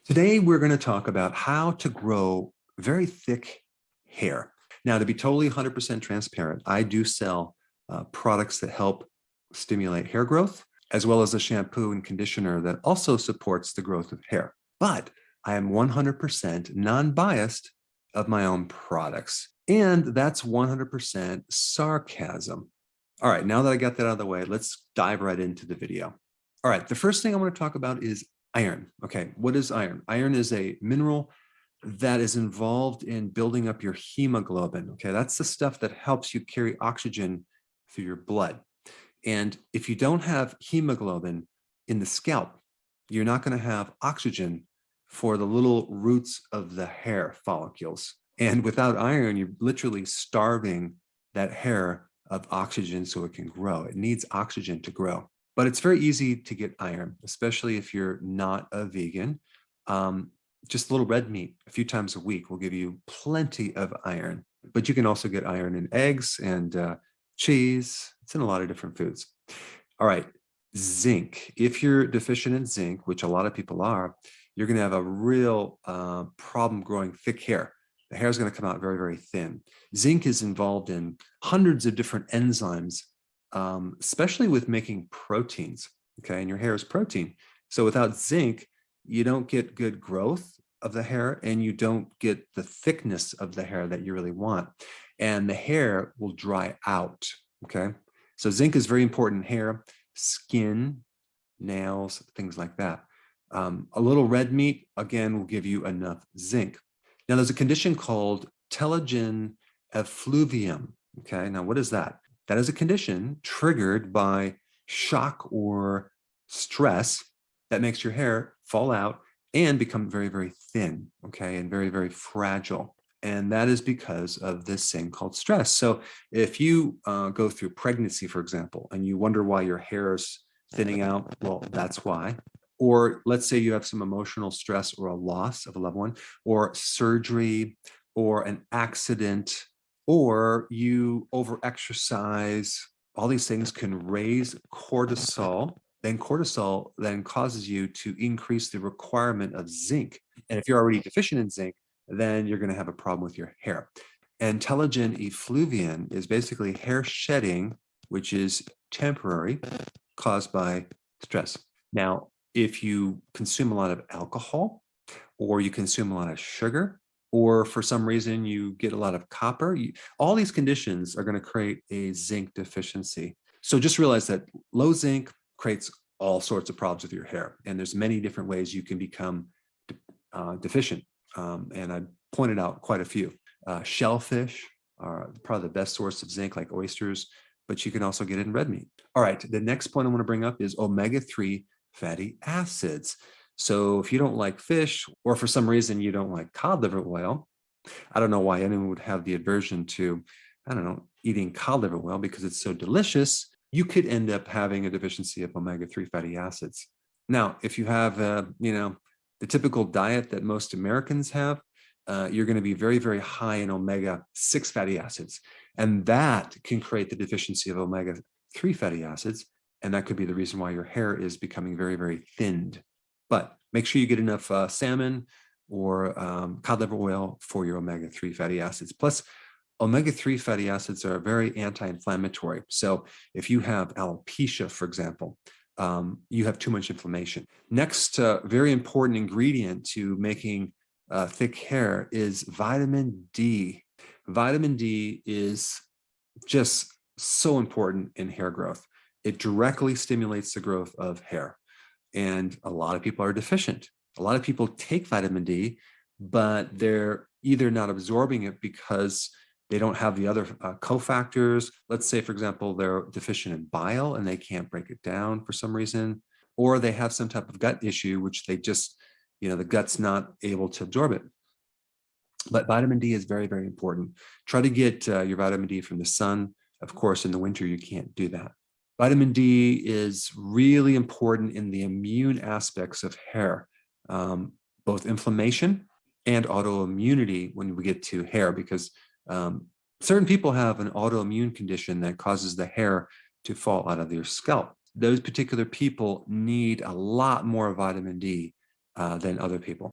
Today, we're going to talk about how to grow very thick hair. Now, to be totally 100% transparent, I do sell products that help stimulate hair growth, as well as a shampoo and conditioner that also supports the growth of hair. But I am 100% non-biased of my own products. And that's 100% sarcasm. All right, now that I got that out of the way, let's dive right into the video. All right, the first thing I want to talk about is iron. Okay, what is iron? Iron is a mineral that is involved in building up your hemoglobin. Okay, that's the stuff that helps you carry oxygen through your blood. And if you don't have hemoglobin in the scalp, you're not going to have oxygen for the little roots of the hair follicles. And without iron, you're literally starving that hair of oxygen so it can grow. It needs oxygen to grow. But it's very easy to get iron, especially if you're not a vegan. Just a little red meat a few times a week will give you plenty of iron. But you can also get iron in eggs and cheese. It's in a lot of different foods. All right, zinc. If you're deficient in zinc, which a lot of people are, you're going to have a real problem growing thick hair. The hair is going to come out very, very thin. Zinc is involved in hundreds of different enzymes, especially with making proteins, okay? And your hair is protein. So without zinc, you don't get good growth of the hair and you don't get the thickness of the hair that you really want. And the hair will dry out, okay? So zinc is very important in hair, skin, nails, things like that. A little red meat, again, will give you enough zinc. Now, there's a condition called telogen effluvium, okay? Now, what is that? That is a condition triggered by shock or stress that makes your hair fall out and become very, very thin, okay, and very, very fragile. And that is because of this thing called stress. So if you go through pregnancy, for example, and you wonder why your hair is thinning out, well, that's why. Or let's say you have some emotional stress or a loss of a loved one, or surgery, or an accident, or you overexercise. All these things can raise cortisol. Then cortisol then causes you to increase the requirement of zinc. And if you're already deficient in zinc, then you're going to have a problem with your hair. And telogen effluvium is basically hair shedding, which is temporary, caused by stress. Now, if you consume a lot of alcohol, or you consume a lot of sugar, or for some reason you get a lot of copper, all these conditions are going to create a zinc deficiency. So just realize that low zinc creates all sorts of problems with your hair. And there's many different ways you can become deficient. And I pointed out quite a few. Shellfish are probably the best source of zinc, like oysters, but you can also get it in red meat. All right, the next point I want to bring up is omega-3 fatty acids. So if you don't like fish, or for some reason you don't like cod liver oil, I don't know why anyone would have the aversion to, I don't know, eating cod liver oil because it's so delicious, you could end up having a deficiency of omega-3 fatty acids. Now, if you have, the typical diet that most Americans have, you're going to be very, very high in omega-6 fatty acids. And that can create the deficiency of omega-3 fatty acids. And that could be the reason why your hair is becoming very, very thinned. But make sure you get enough salmon or cod liver oil for your omega-3 fatty acids. Plus, omega-3 fatty acids are very anti-inflammatory. So if you have alopecia, for example, you have too much inflammation. Next, very important ingredient to making thick hair is vitamin D. Vitamin D is just so important in hair growth. It directly stimulates the growth of hair. And a lot of people are deficient. A lot of people take vitamin D, but they're either not absorbing it because they don't have the other cofactors. Let's say, for example, they're deficient in bile and they can't break it down for some reason, or they have some type of gut issue, which they just, the gut's not able to absorb it. But vitamin D is very, very important. Try to get your vitamin D from the sun. Of course, in the winter, you can't do that. Vitamin D is really important in the immune aspects of hair, both inflammation and autoimmunity when we get to hair, because certain people have an autoimmune condition that causes the hair to fall out of their scalp. Those particular people need a lot more vitamin D than other people.